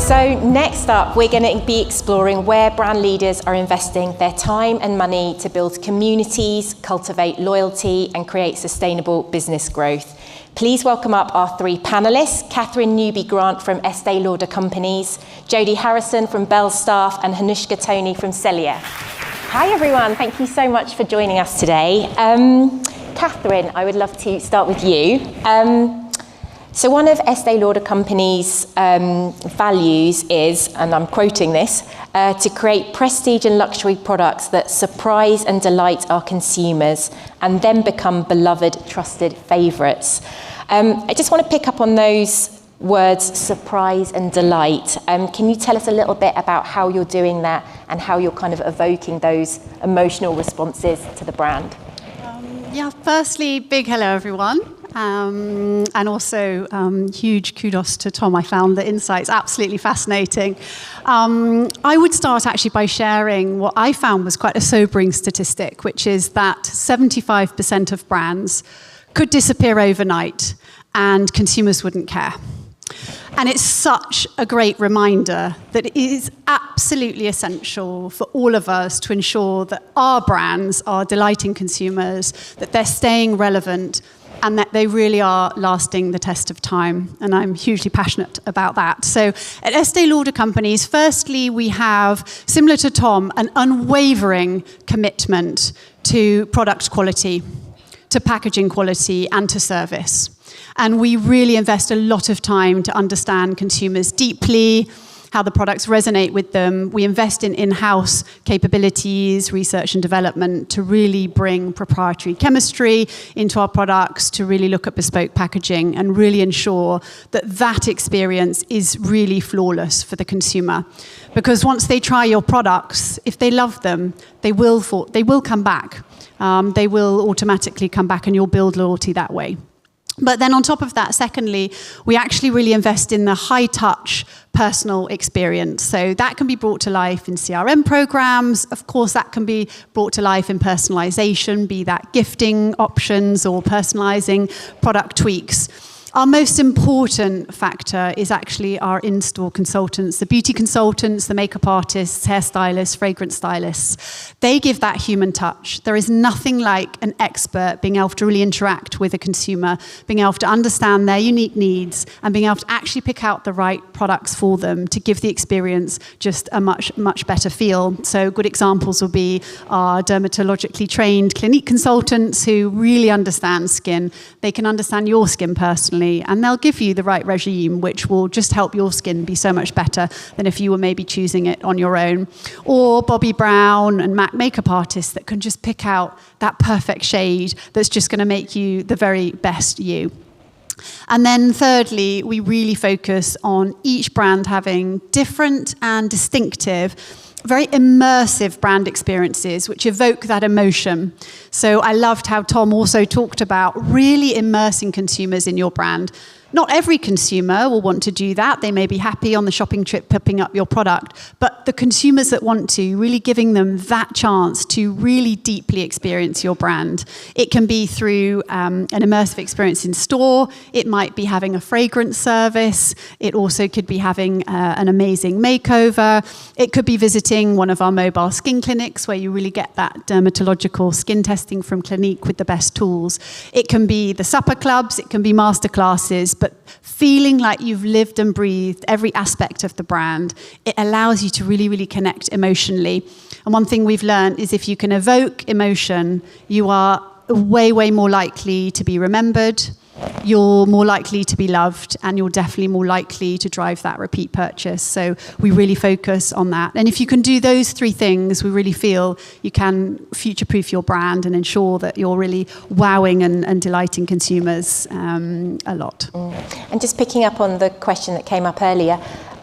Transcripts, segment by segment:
So next up, we're going to be exploring where brand leaders are investing their time and money to build communities, cultivate loyalty, and create sustainable business growth. Please welcome up our three panelists, Catherine Newby-Grant from Estee Lauder Companies, Jodie Harrison from Belstaff, and Hanushka Tony from Sellier. Hi everyone, thank you so much for joining us today. Catherine, I would love to start with you. So one of Estee Lauder Companies' values is, and I'm quoting this, to create prestige and luxury products that surprise and delight our consumers and then become beloved, trusted favourites. I just want to pick up on those words, surprise and delight. Can you tell us a little bit about how you're doing that and how you're kind of evoking those emotional responses to the brand? Firstly, big hello everyone. And also huge kudos to Tom. I found the insights absolutely fascinating. I would start actually by sharing what I found was quite a sobering statistic, which is that 75% of brands could disappear overnight and consumers wouldn't care. And it's such a great reminder that it is absolutely essential for all of us to ensure that our brands are delighting consumers, that they're staying relevant, and that they really are lasting the test of time. And I'm hugely passionate about that. So at Estee Lauder Companies, firstly, we have, similar to Tom, an unwavering commitment to product quality, to packaging quality, and to service. And we really invest a lot of time to understand consumers deeply, how the products resonate with them. We invest in in-house capabilities, research and development to really bring proprietary chemistry into our products, to really look at bespoke packaging and really ensure that that experience is really flawless for the consumer. Because once they try your products, if they love them, they will come back. They will automatically come back and you'll build loyalty that way. But then on top of that, secondly, we actually really invest in the high-touch personal experience. So that can be brought to life in CRM programs. Of course, that can be brought to life in personalization, be that gifting options or personalizing product tweaks. Our most important factor is actually our in-store consultants, the beauty consultants, the makeup artists, hairstylists, fragrance stylists. They give that human touch. There is nothing like an expert being able to really interact with a consumer, being able to understand their unique needs and being able to actually pick out the right products for them to give the experience just a much, much better feel. So good examples will be our dermatologically trained Clinique consultants who really understand skin. They can understand your skin personally, and they'll give you the right regime which will just help your skin be so much better than if you were maybe choosing it on your own. Or Bobbi Brown and MAC makeup artists that can just pick out that perfect shade that's just going to make you the very best you. And then thirdly, we really focus on each brand having different and distinctive, very immersive brand experiences which evoke that emotion. So I loved how Tom also talked about really immersing consumers in your brand. Not every consumer will want to do that. They may be happy on the shopping trip picking up your product, but the consumers that want to, really giving them that chance to really deeply experience your brand. It can be through an immersive experience in store. It might be having a fragrance service. It also could be having an amazing makeover. It could be visiting one of our mobile skin clinics where you really get that dermatological skin testing from Clinique with the best tools. It can be the supper clubs. It can be masterclasses. But feeling like you've lived and breathed every aspect of the brand, it allows you to really, really connect emotionally. And one thing we've learned is if you can evoke emotion, you are way, way more likely to be remembered, you're more likely to be loved, and you're definitely more likely to drive that repeat purchase. So we really focus on that. And if you can do those three things, we really feel you can future-proof your brand and ensure that you're really wowing and delighting consumers a lot. And just picking up on the question that came up earlier,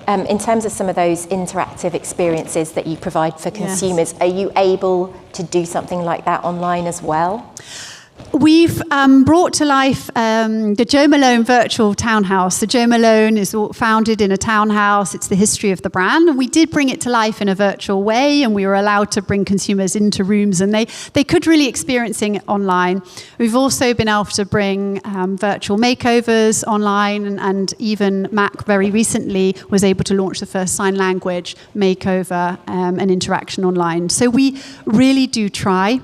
in terms of some of those interactive experiences that you provide for consumers, yes, are you able to do something like that online as well? We've brought to life the Jo Malone virtual townhouse. The Jo Malone is founded in a townhouse. It's the history of the brand. And we did bring it to life in a virtual way, and we were allowed to bring consumers into rooms, and they could really experiencing it online. We've also been able to bring virtual makeovers online, and even Mac very recently was able to launch the first sign language makeover and interaction online. So we really do try.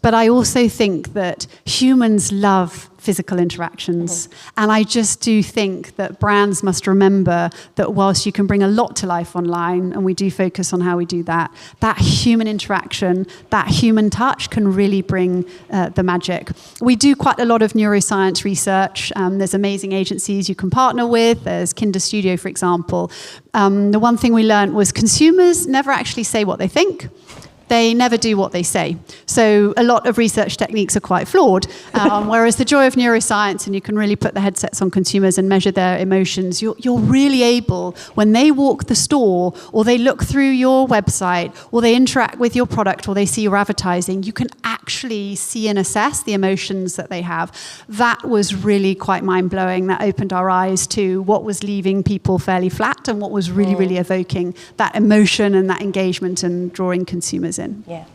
But I also think that humans love physical interactions. And I just do think that brands must remember that whilst you can bring a lot to life online, and we do focus on how we do that, that human interaction, that human touch can really bring the magic. We do quite a lot of neuroscience research. There's amazing agencies you can partner with. There's Kinder Studio, for example. The one thing we learned was consumers never actually say what they think. They never do what they say. So a lot of research techniques are quite flawed, whereas the joy of neuroscience, and you can really put the headsets on consumers and measure their emotions, you're really able, when they walk the store, or they look through your website, or they interact with your product, or they see your advertising, you can actually see and assess the emotions that they have. That was really quite mind-blowing. That opened our eyes to what was leaving people fairly flat and what was really, really evoking that emotion and that engagement and drawing consumers in. Yeah,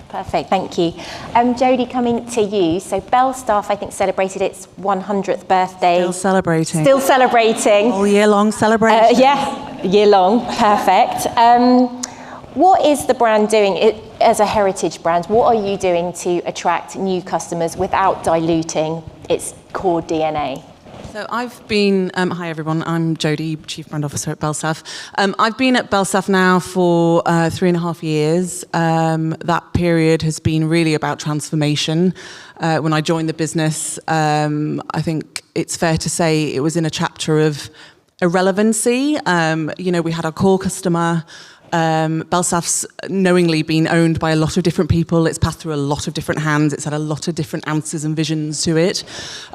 perfect, thank you. Jodie, coming to you. So Belstaff, I think, celebrated its 100th birthday. Still celebrating. Still celebrating. All year long celebration. Yeah, year long, perfect. What is the brand doing as a heritage brand? What are you doing to attract new customers without diluting its core DNA? So I've been, hi everyone, I'm Jodie, Chief Brand Officer at Belstaff. I've been at Belstaff now for 3.5 years. That period has been really about transformation. When I joined the business, I think it's fair to say it was in a chapter of irrelevancy. We had our core customer. Belstaff's knowingly been owned by a lot of different people. It's passed through a lot of different hands. It's had a lot of different answers and visions to it.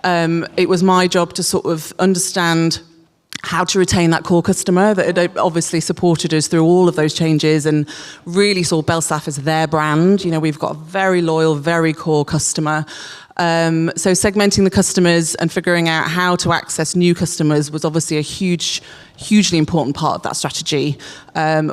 It was my job to sort of understand how to retain that core customer that had obviously supported us through all of those changes and really saw Belstaff as their brand. We've got a very loyal, very core customer. So segmenting the customers and figuring out how to access new customers was obviously a hugely important part of that strategy.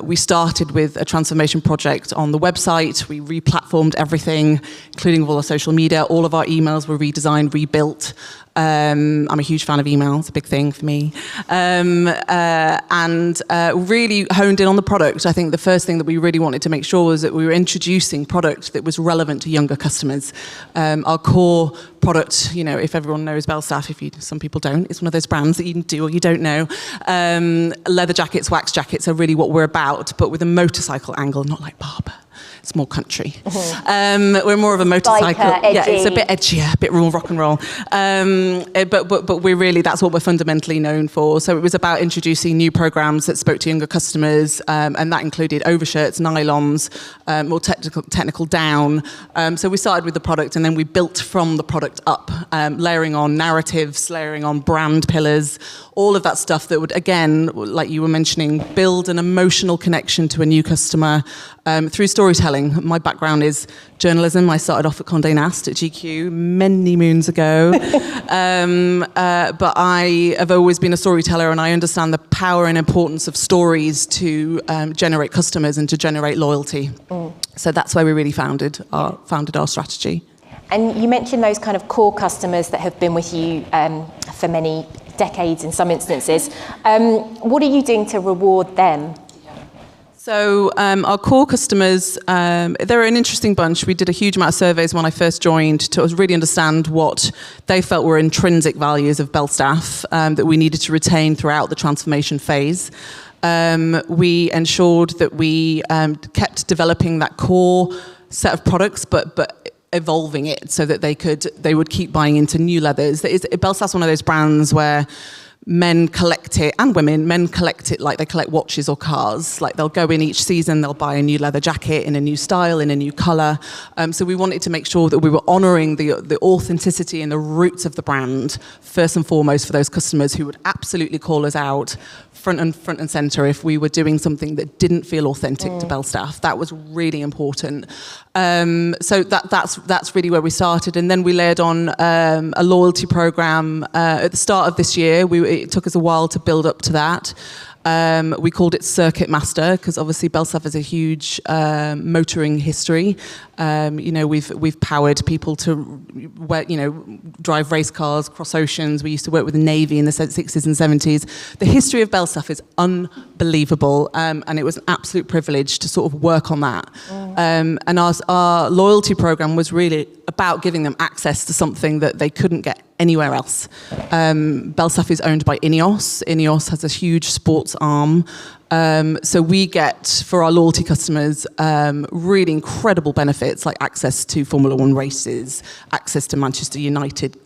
We started with a transformation project on the website. We re-platformed everything, including all our social media. All of our emails were redesigned, rebuilt. I'm a huge fan of email. It's a big thing for me. And really honed in on the product. I think the first thing that we really wanted to make sure was that we were introducing product that was relevant to younger customers. Our core product, if everyone knows Belstaff, some people don't, it's one of those brands that you do or you don't know. Leather jackets, wax jackets are really what we're about, but with a motorcycle angle, not like Barber. It's more country. We're more of a motorcycle. Biker, yeah, it's a bit edgier, a bit more rock and roll. But we're really, that's what we're fundamentally known for. So it was about introducing new programs that spoke to younger customers, and that included overshirts, nylons, more technical down. So we started with the product, and then we built from the product up, layering on narratives, layering on brand pillars, all of that stuff that would, again, like you were mentioning, build an emotional connection to a new customer through storytelling. My background is journalism. I started off at Condé Nast at GQ many moons ago. But I have always been a storyteller, and I understand the power and importance of stories to generate customers and to generate loyalty. So that's where we really founded our strategy. And you mentioned those kind of core customers that have been with you for many decades in some instances. What are you doing to reward them? So our core customers, they're an interesting bunch. We did a huge amount of surveys when I first joined to really understand what they felt were intrinsic values of Belstaff that we needed to retain throughout the transformation phase. We ensured that we kept developing that core set of products, but evolving it so that they would keep buying into new leathers. Belstaff's one of those brands where men collect it, and women, men collect it like they collect watches or cars. Like they'll go in each season, they'll buy a new leather jacket in a new style, in a new colour. So we wanted to make sure that we were honouring the authenticity and the roots of the brand, first and foremost for those customers who would absolutely call us out front and centre if we were doing something that didn't feel authentic to Belstaff. That was really important. So that's really where we started, and then we layered on a loyalty program at the start of this year. It took us a while to build up to that. We called it Circuit Master because obviously Belstaff has a huge motoring history. We've powered people to drive race cars, cross oceans. We used to work with the Navy in the 60s and 70s. The history of Belstaff is unbelievable, and it was an absolute privilege to sort of work on that. And our loyalty program was really about giving them access to something that they couldn't get anywhere else. Belstaff is owned by Ineos. Ineos has a huge sports arm. So we get, for our loyalty customers, really incredible benefits like access to Formula One races, access to Manchester United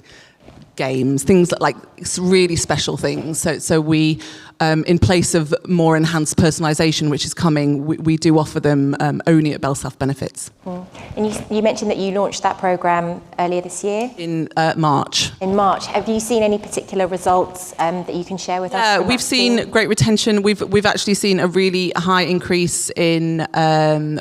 games, things like really special things. So we, in place of more enhanced personalisation, which is coming, we do offer them only at Belstaff benefits. And you mentioned that you launched that programme earlier this year? In March. In March. Have you seen any particular results that you can share with us? We've seen great retention. We've actually seen a really high increase in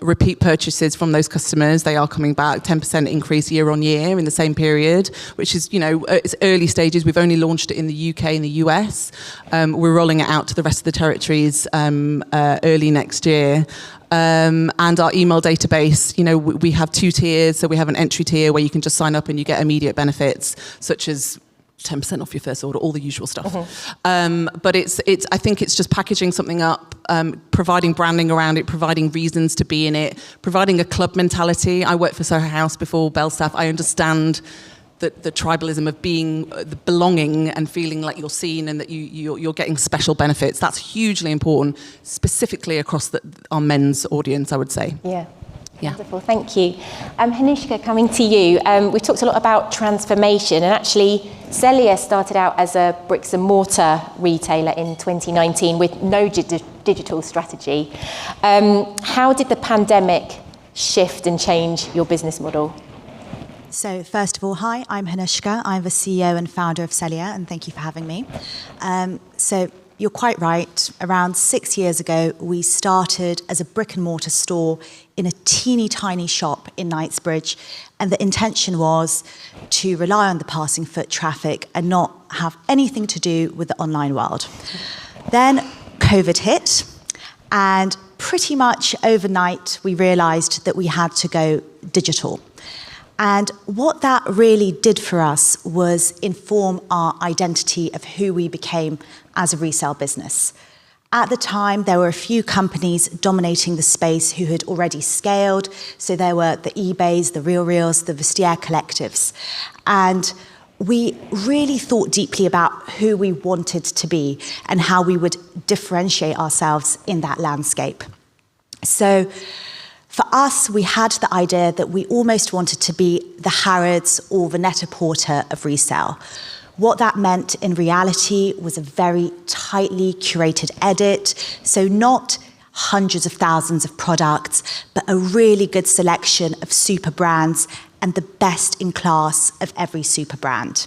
repeat purchases from those customers. They are coming back, 10% increase year on year in the same period, which is, it's early stages. We've only launched it in the UK and the US. We're rolling it out to the rest of the territories early next year. And our email database, we have 2 tiers. So we have an entry tier where you can just sign up and you get immediate benefits, such as 10% off your first order, all the usual stuff. But I think it's just packaging something up, providing branding around it, providing reasons to be in it, providing a club mentality. I worked for Soho House before Belstaff. I understand the tribalism of being belonging and feeling like you're seen and that you're getting special benefits. That's hugely important, specifically across our men's audience, I would say. Yeah. Wonderful, thank you. Hanishka, coming to you. We've talked a lot about transformation, and actually Sellier started out as a bricks and mortar retailer in 2019 with no digital strategy. How did the pandemic shift and change your business model? So first of all, hi, I'm Hanishka. I'm the CEO and founder of Sellier, and thank you for having me. So you're quite right. Around 6 years ago, we started as a brick-and-mortar store in a teeny tiny shop in Knightsbridge, and the intention was to rely on the passing foot traffic and not have anything to do with the online world. Then COVID hit, and pretty much overnight, we realized that we had to go digital. And what that really did for us was inform our identity of who we became as a resale business. At the time, there were a few companies dominating the space who had already scaled. So there were the eBays, the RealReals, the Vestiaire collectives. And we really thought deeply about who we wanted to be and how we would differentiate ourselves in that landscape. So for us, we had the idea that we almost wanted to be the Harrods or the Net-a-Porter of resale. What that meant in reality was a very tightly curated edit, so not hundreds of thousands of products, but a really good selection of super brands and the best in class of every super brand.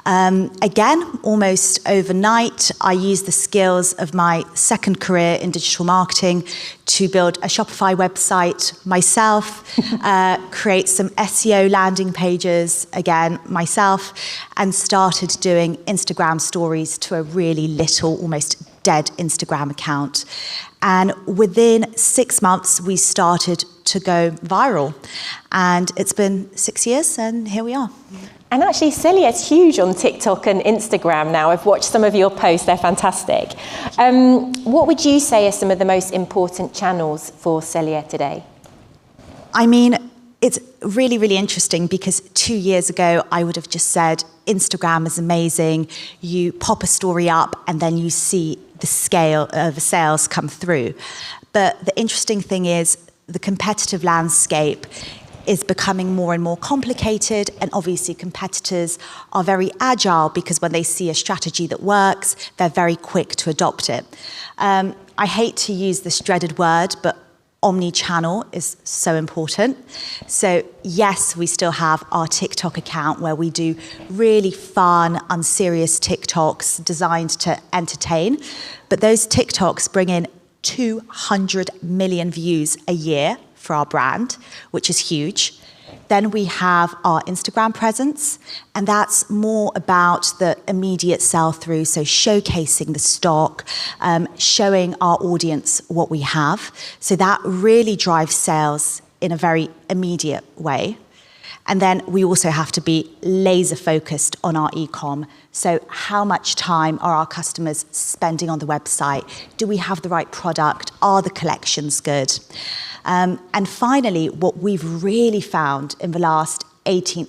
Again, almost overnight, I used the skills of my second career in digital marketing to build a Shopify website myself, create some SEO landing pages, again, myself, and started doing Instagram stories to a really little, almost dead Instagram account. And within 6 months, we started to go viral. And it's been 6 years, and here we are. And actually, Sellier's huge on TikTok and Instagram now. I've watched some of your posts, they're fantastic. What would you say are some of the most important channels for Sellier today? I mean, it's really, really interesting because 2 years ago, I would have just said, Instagram is amazing. You pop a story up and then you see the scale of the sales come through. But the interesting thing is the competitive landscape is becoming more and more complicated, and obviously competitors are very agile because when they see a strategy that works, they're very quick to adopt it. I hate to use this dreaded word, but omnichannel is so important. So yes, we still have our TikTok account where we do really fun, unserious TikToks designed to entertain, but those TikToks bring in 200 million views a year for our brand, which is huge. Then we have our Instagram presence, and that's more about the immediate sell-through, so showcasing the stock, showing our audience what we have. So that really drives sales in a very immediate way. And then we also have to be laser focused on our e-com. So how much time are our customers spending on the website? Do we have the right product? Are the collections good? And finally, what we've really found in the last 18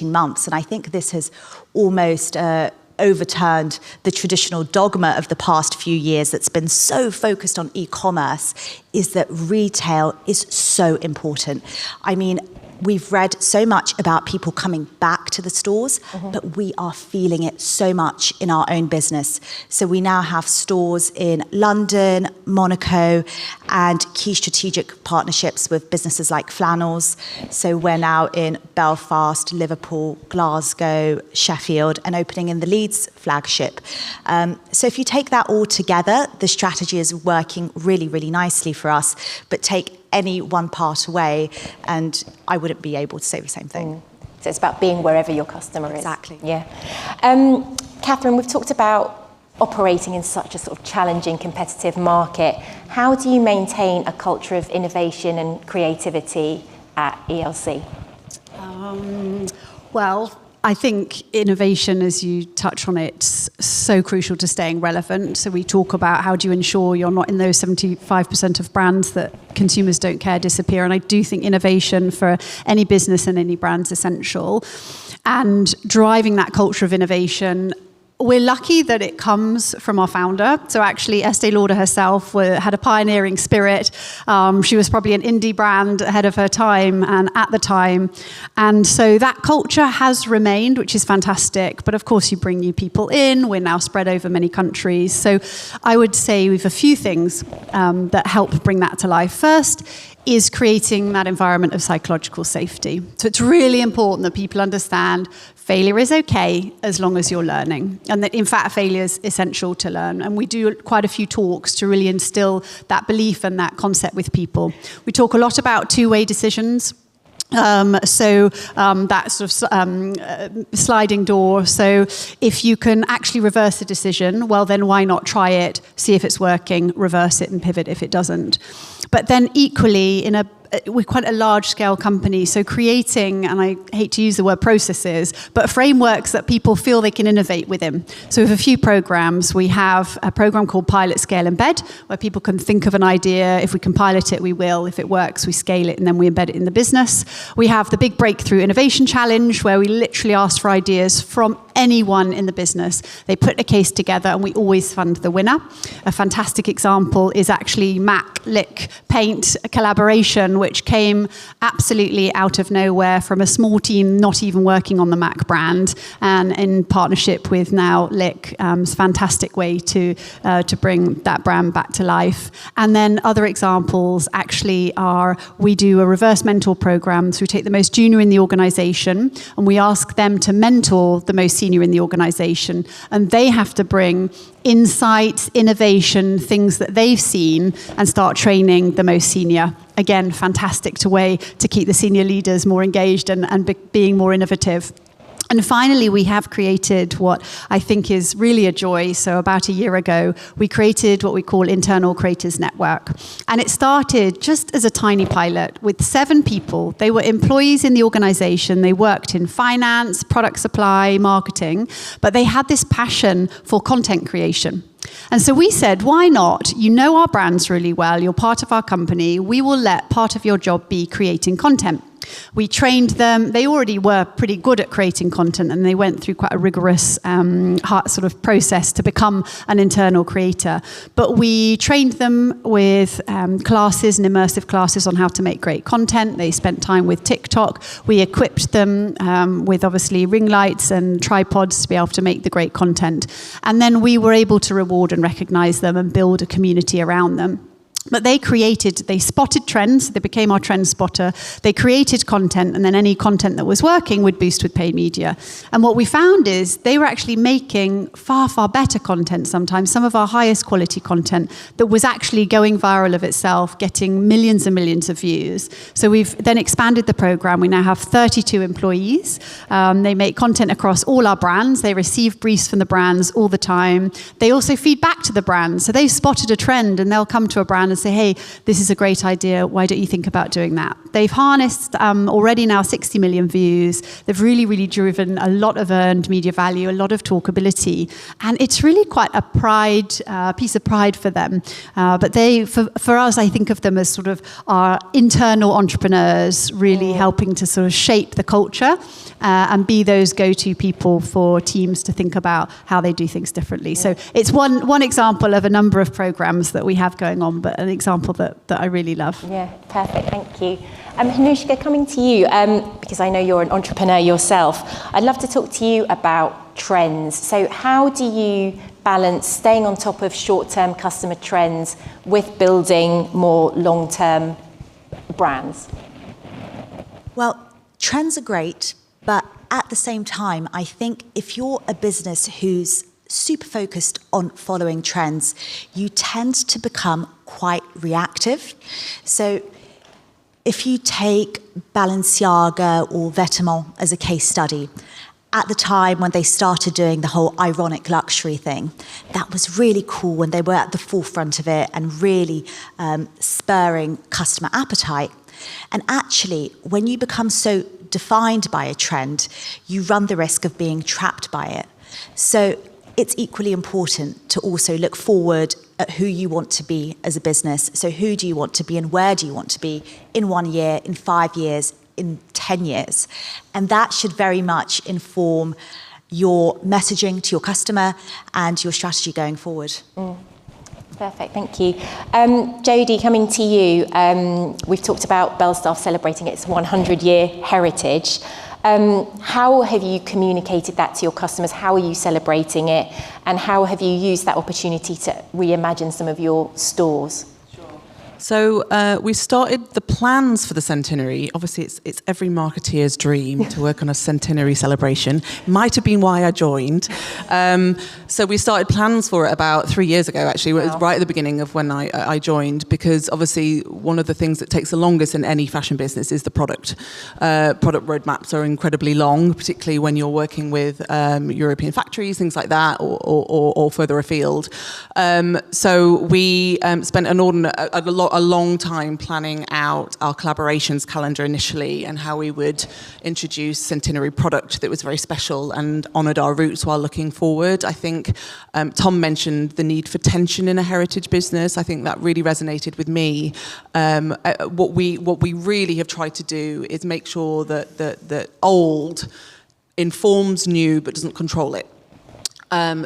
months, and I think this has almost overturned the traditional dogma of the past few years that's been so focused on e-commerce, is that retail is so important. I mean, we've read so much about people coming back to the stores, but we are feeling it so much in our own business. So we now have stores in London, Monaco, and key strategic partnerships with businesses like Flannels. So we're now in Belfast, Liverpool, Glasgow, Sheffield, and opening in the Leeds flagship. So if you take that all together, the strategy is working really, really nicely for us, but take any one part away, and I wouldn't be able to say the same thing. So it's about being wherever your customer is. Exactly. Yeah. Catherine, we've talked about operating in such a sort of challenging, competitive market. How do you maintain a culture of innovation and creativity at ELC? Well, I think innovation, as you touch on it, is so crucial to staying relevant. So we talk about how do you ensure you're not in those 75% of brands that consumers don't care disappear. And I do think innovation for any business and any brand is essential. And driving that culture of innovation, we're lucky that it comes from our founder. So actually, Estee Lauder herself had a pioneering spirit. She was probably an indie brand ahead of her time and at the time. And so that culture has remained, which is fantastic. But of course, you bring new people in. We're now spread over many countries. So I would say we have a few things that help bring that to life. First is creating that environment of psychological safety. So it's really important that people understand failure is okay as long as you're learning. And that, in fact, failure is essential to learn. And we do quite a few talks to really instill that belief and that concept with people. We talk a lot about two-way decisions. That sort of sliding door. So if you can actually reverse a decision, well, then why not try it, see if it's working, reverse it and pivot if it doesn't. But then equally, we're quite a large-scale company, so creating, and I hate to use the word processes, but frameworks that people feel they can innovate within. So with a few programs, we have a program called Pilot, Scale, Embed, where people can think of an idea. If we can pilot it, we will. If it works, we scale it, and then we embed it in the business. We have the Big Breakthrough Innovation Challenge, where we literally ask for ideas from anyone in the business. They put a case together, and we always fund the winner. A fantastic example is actually MAC Lick Paint collaboration, which came absolutely out of nowhere from a small team not even working on the MAC brand, and in partnership with now Lick. It's a fantastic way to bring that brand back to life. And then other examples actually are, we do a reverse mentor program. So we take the most junior in the organization and we ask them to mentor the most senior in the organization, and they have to bring insights, innovation, things that they've seen, and start training the most senior. Again, fantastic way to keep the senior leaders more engaged and being more innovative. And finally, we have created what I think is really a joy. So about a year ago, we created what we call Internal Creators Network. And it started just as a tiny pilot with 7 people. They were employees in the organization. They worked in finance, product supply, marketing, but they had this passion for content creation. And so we said, why not? You know our brands really well. You're part of our company. We will let part of your job be creating content. We trained them. They already were pretty good at creating content, and they went through quite a rigorous sort of process to become an internal creator. But we trained them with classes and immersive classes on how to make great content. They spent time with TikTok. We equipped them with obviously ring lights and tripods to be able to make the great content. And then we were able to reward and recognize them and build a community around them. But they spotted trends, they became our trend spotter, they created content, and then any content that was working would boost with paid media. And what we found is they were actually making far, far better content sometimes, some of our highest quality content that was actually going viral of itself, getting millions and millions of views. So we've then expanded the program. We now have 32 employees. They make content across all our brands. They receive briefs from the brands all the time. They also feed back to the brands. So they've spotted a trend and they'll come to a brand and say, hey, this is a great idea. Why don't you think about doing that? They've harnessed already now 60 million views. They've really, really driven a lot of earned media value, a lot of talkability. And it's really quite a piece of pride for them. But for us, I think of them as sort of our internal entrepreneurs, really helping to sort of shape the culture and be those go-to people for teams to think about how they do things differently. So it's one example of a number of programs that we have going on, but an example that I really love. Yeah, perfect, thank you. Hanushka, coming to you, because I know you're an entrepreneur yourself, I'd love to talk to you about trends. So how do you balance staying on top of short-term customer trends with building more long-term brands? Well, trends are great, but at the same time, I think if you're a business who's super focused on following trends, you tend to become quite reactive. So if you take Balenciaga or Vetements as a case study, at the time when they started doing the whole ironic luxury thing, that was really cool when they were at the forefront of it and really spurring customer appetite. And actually, when you become so defined by a trend, you run the risk of being trapped by it. So it's equally important to also look forward at who you want to be as a business. So who do you want to be and where do you want to be in 1 year, in 5 years, in 10 years? And that should very much inform your messaging to your customer and your strategy going forward. Perfect, thank you. Jodie, coming to you, we've talked about Belstaff celebrating its 100-year heritage. How have you communicated that to your customers? How are you celebrating it? And how have you used that opportunity to reimagine some of your stores? So we started the plans for the centenary. Obviously, it's every marketeer's dream to work on a centenary celebration. Might have been why I joined. So we started plans for it about 3 years ago, actually. Wow. It was right at the beginning of when I joined, because obviously one of the things that takes the longest in any fashion business is the product. Product roadmaps are incredibly long, particularly when you're working with European factories, things like that, or further afield. So we spent a long time planning out our collaborations calendar initially and how we would introduce centenary product that was very special and honoured our roots while looking forward. I think Tom mentioned the need for tension in a heritage business. I think that really resonated with me. What we really have tried to do is make sure that old informs new but doesn't control it.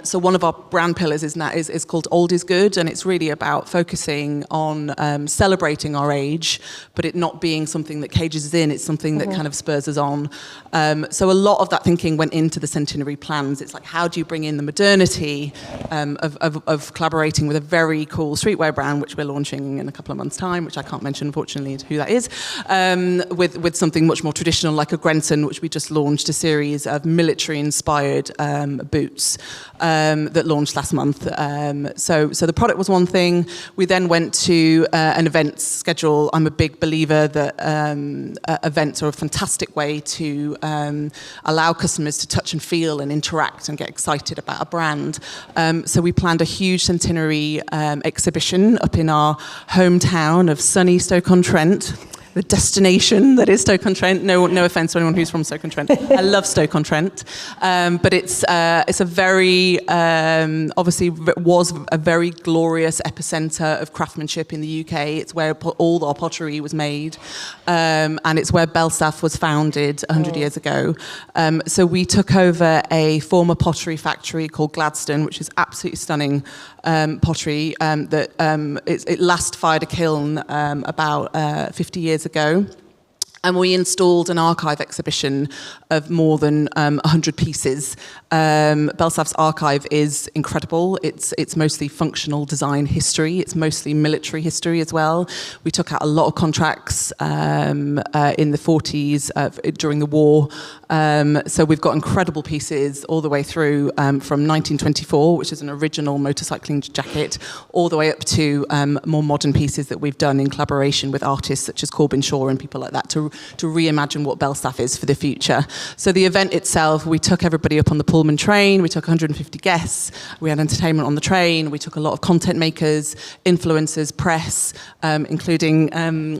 So one of our brand pillars is called Old is Good, and it's really about focusing on celebrating our age, but it not being something that cages us in. It's something that kind of spurs us on. So a lot of that thinking went into the centenary plans. It's like, how do you bring in the modernity of collaborating with a very cool streetwear brand, which we're launching in a couple of months' time, which I can't mention, unfortunately, who that is, with something much more traditional, like a Grenson, which we just launched a series of military-inspired boots. That launched last month. So the product was one thing. We then went to an events schedule. I'm a big believer that events are a fantastic way to allow customers to touch and feel and interact and get excited about a brand. So we planned a huge centenary exhibition up in our hometown of sunny Stoke-on-Trent. The destination that is Stoke-on-Trent. No offence to anyone who's from Stoke-on-Trent. I love Stoke-on-Trent, but it's a very obviously was a very glorious epicenter of craftsmanship in the UK. It's where all our pottery was made, and it's where Belstaff was founded 100 years ago. So we took over a former pottery factory called Gladstone, which is absolutely stunning pottery. It last fired a kiln about 50 years ago. And we installed an archive exhibition of more than 100 pieces. Belstaff's archive is incredible. It's mostly functional design history. It's mostly military history as well. We took out a lot of contracts in the 40s during the war. So we've got incredible pieces all the way through from 1924, which is an original motorcycling jacket, all the way up to more modern pieces that we've done in collaboration with artists such as Corbin Shaw and people like that to reimagine what Belstaff is for the future. So the event itself, we took everybody up on the Pullman train, we took 150 guests, we had entertainment on the train, we took a lot of content makers, influencers, press, including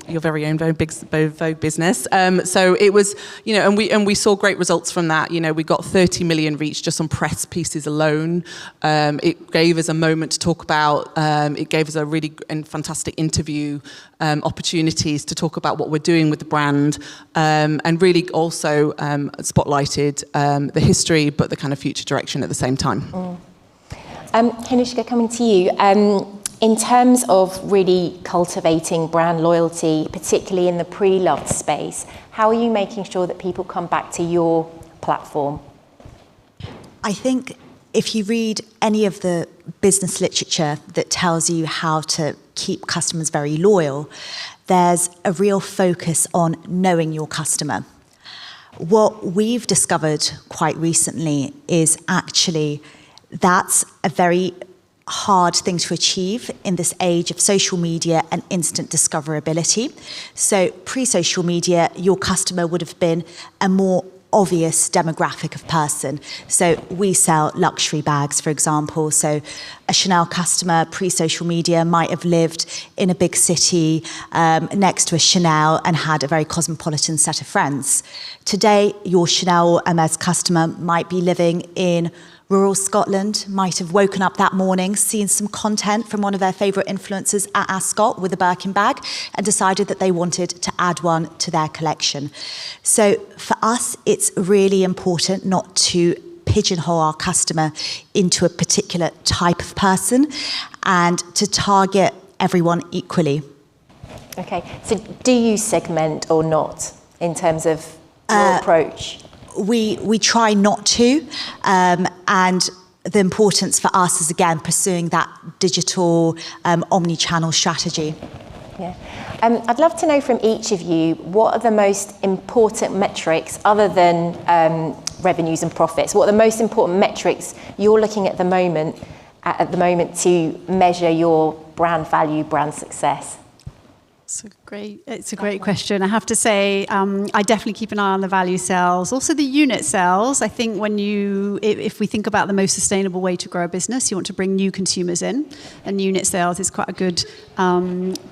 your very own Vogue business. So it was, and we saw great results from that. We got 30 million reach just on press pieces alone. It gave us a moment to talk about, it gave us a really fantastic interview opportunities to talk about what we're doing with the brand, and really also spotlighted the history but the kind of future direction at the same time. Hanushka, coming to you. In terms of really cultivating brand loyalty, particularly in the pre-loved space, how are you making sure that people come back to your platform? I think if you read any of the business literature that tells you how to keep customers very loyal, there's a real focus on knowing your customer. What we've discovered quite recently is actually that's a very hard thing to achieve in this age of social media and instant discoverability. So pre-social media, your customer would have been a more obvious demographic of person. So we sell luxury bags, for example. So a Chanel customer pre-social media might have lived in a big city next to a Chanel and had a very cosmopolitan set of friends. Today, your Chanel or Hermès customer might be living in rural Scotland, might have woken up that morning, seen some content from one of their favourite influencers at Ascot with a Birkin bag and decided that they wanted to add one to their collection. So for us, it's really important not to pigeonhole our customer into a particular type of person and to target everyone equally. Okay, so do you segment or not in terms of your approach? We try not to, and the importance for us is, again, pursuing that digital omnichannel strategy. Yeah. I'd love to know from each of you, what are the most important metrics other than revenues and profits? What are the most important metrics you're looking at the moment to measure your brand value, brand success? It's a great question. I have to say, I definitely keep an eye on the value sales, also the unit sales. I think if we think about the most sustainable way to grow a business, you want to bring new consumers in, and unit sales is quite a good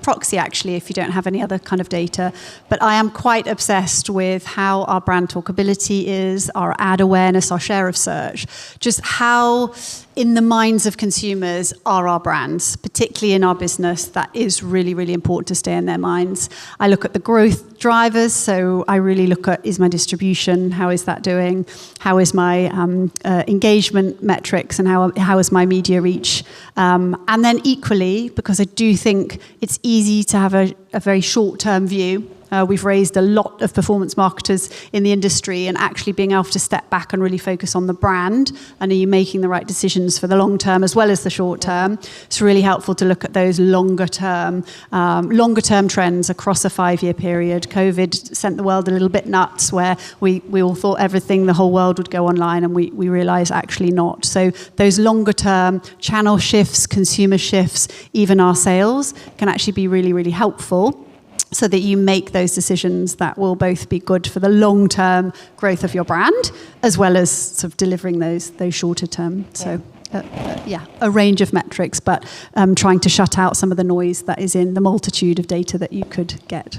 proxy, actually, if you don't have any other kind of data. But I am quite obsessed with how our brand talkability is, our ad awareness, our share of search, just how in the minds of consumers are our brands, particularly in our business. That is really, really important to stay in their minds. I look at the growth drivers, so I really look at, is my distribution, how is that doing? How is my engagement metrics, and how is my media reach? And then equally, because I do think it's easy to have a very short-term view. We've raised a lot of performance marketers in the industry, and actually being able to step back and really focus on the brand, and are you making the right decisions for the long term as well as the short term? It's really helpful to look at those longer term trends across a 5-year period. COVID sent the world a little bit nuts, where we all thought the whole world would go online, and we realised actually not. So those longer term channel shifts, consumer shifts, even our sales can actually be really, really helpful, so that you make those decisions that will both be good for the long-term growth of your brand, as well as sort of delivering those shorter term. So, a range of metrics, but trying to shut out some of the noise that is in the multitude of data that you could get.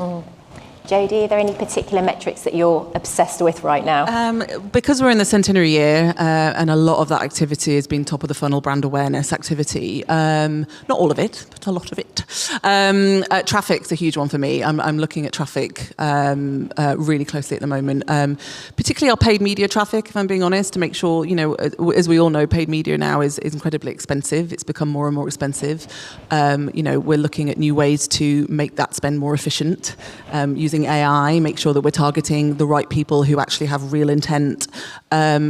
Jodie, are there any particular metrics that you're obsessed with right now? Because we're in the centenary year, and a lot of that activity has been top of the funnel brand awareness activity. Not all of it, but a lot of it. Traffic's a huge one for me. I'm looking at traffic really closely at the moment, particularly our paid media traffic, if I'm being honest, to make sure, as we all know, paid media now is incredibly expensive. It's become more and more expensive. We're looking at new ways to make that spend more efficient, using using AI, make sure that we're targeting the right people who actually have real intent.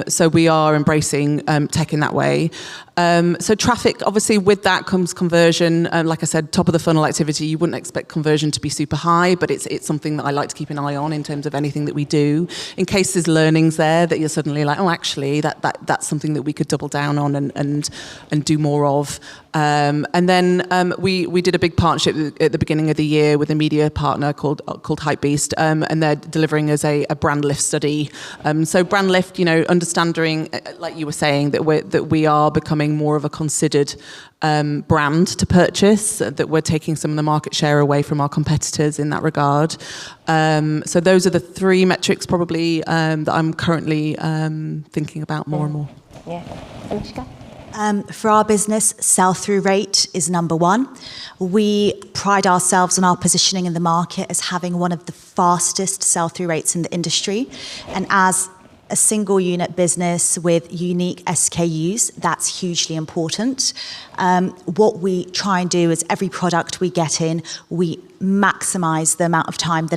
So we are embracing tech in that way. So traffic, obviously with that comes conversion. Like I said, top of the funnel activity, you wouldn't expect conversion to be super high, but it's something that I like to keep an eye on in terms of anything that we do. In case there's learnings there that you're suddenly like, oh, actually, that's something that we could double down on and do more of. And then we did a big partnership at the beginning of the year with a media partner called Hypebeast, and they're delivering us a brand lift study. So brand lift, understanding, like you were saying, that we are becoming more of a considered brand to purchase, that we're taking some of the market share away from our competitors in that regard. So those are the three metrics probably that I'm currently thinking about more and more. Yeah. Anishka? For our business, sell-through rate is number one. We pride ourselves on our positioning in the market as having one of the fastest sell-through rates in the industry. And as a single unit business with unique SKUs, that's hugely important. What we try and do is every product we get in, we minimize the amount of time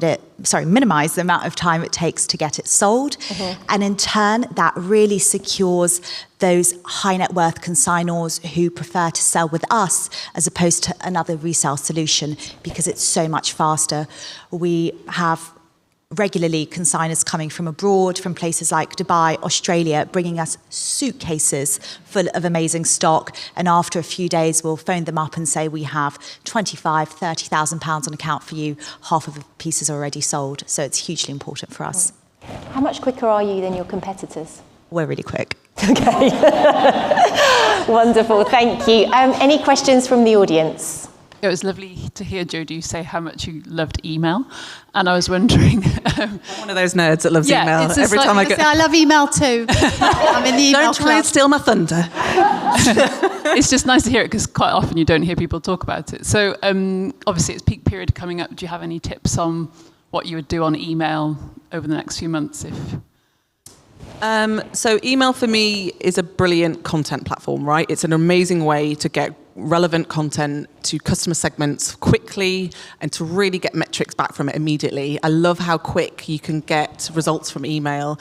it takes to get it sold. Mm-hmm. And in turn, that really secures those high net worth consignors who prefer to sell with us as opposed to another resale solution, because it's so much faster. We have regularly consignors coming from abroad, from places like Dubai, Australia, bringing us suitcases full of amazing stock. And after a few days, we'll phone them up and say, we have 25, 30,000 pounds on account for you. Half of the pieces are already sold. So it's hugely important for us. How much quicker are you than your competitors? We're really quick. Okay. Wonderful. Thank you. Any questions from the audience? It was lovely to hear Jodie say how much you loved email, and I was wondering. I'm one of those nerds that loves email. Every time I go, I love email too. I'm in the email don't try club. and steal my thunder. It's just nice to hear it because quite often you don't hear people talk about it. So obviously it's peak period coming up. Do you have any tips on what you would do on email over the next few months? So email for me is a brilliant content platform, right? It's an amazing way to get relevant content to customer segments quickly and to really get metrics back from it immediately. I love how quick you can get results from email.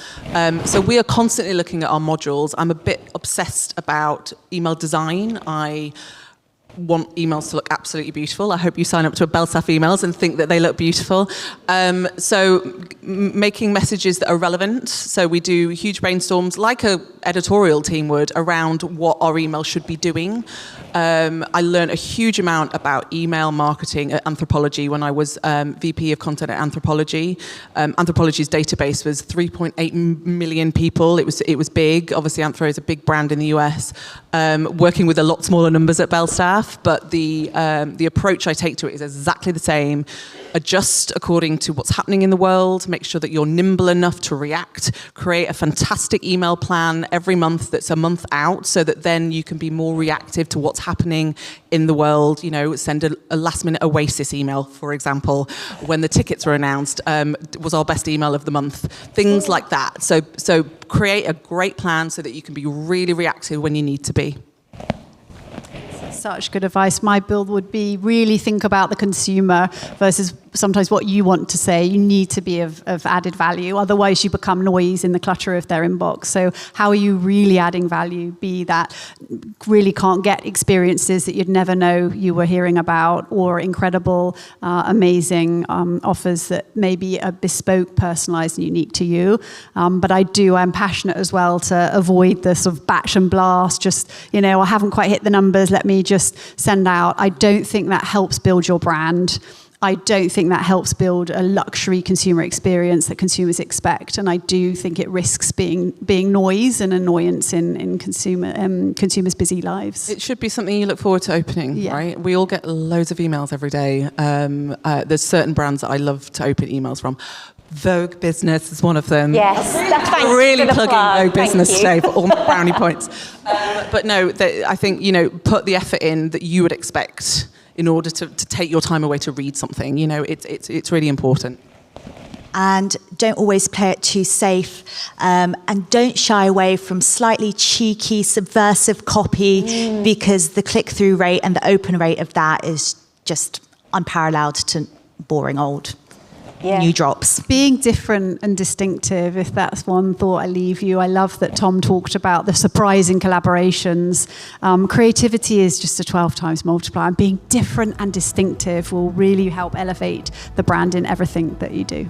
So we are constantly looking at our modules. I'm a bit obsessed about email design. I want emails to look absolutely beautiful. I hope you sign up to a Belstaff emails and think that they look beautiful. So making messages that are relevant. So we do huge brainstorms like a editorial team would around what our email should be doing. I learned a huge amount about email marketing at Anthropology when I was VP of content at Anthropology. Anthropology's database was 3.8 million people. It was big. Obviously, Anthro is a big brand in the US. Working with a lot smaller numbers at Belstaff, but the approach I take to it is exactly the same. Adjust according to what's happening in the world. Make sure that you're nimble enough to react. Create a fantastic email plan every month that's a month out, so that then you can be more reactive to what's happening in the world. Send a last-minute Oasis email, for example, when the tickets were announced. Was our best email of the month. Things like that. So create a great plan so that you can be really reactive when you need to be. Such good advice. My build would be really think about the consumer versus sometimes what you want to say. You need to be of added value. Otherwise, you become noise in the clutter of their inbox. So how are you really adding value? Be that really can't get experiences that you'd never know you were hearing about, or incredible, amazing offers that maybe are bespoke, personalized, and unique to you. But I'm passionate as well to avoid the sort of batch and blast, just, I haven't quite hit the numbers, let me just send out. I don't think that helps build your brand. I don't think that helps build a luxury consumer experience that consumers expect, and I do think it risks being noise and annoyance in consumers' busy lives. It should be something you look forward to opening, right? We all get loads of emails every day. There's certain brands that I love to open emails from. Vogue Business is one of them. Yes, that's thanks really for the plugging plug. Vogue Business today for all my brownie points. But no, I think put the effort in that you would expect in order to take your time away to read something. It's really important. And don't always play it too safe. And don't shy away from slightly cheeky, subversive copy, because the click-through rate and the open rate of that is just unparalleled to boring old. new drops. Being different and distinctive, if that's one thought I leave you. I love that Tom talked about the surprising collaborations. Creativity is just a 12 times multiplier, and being different and distinctive will really help elevate the brand in everything that you do.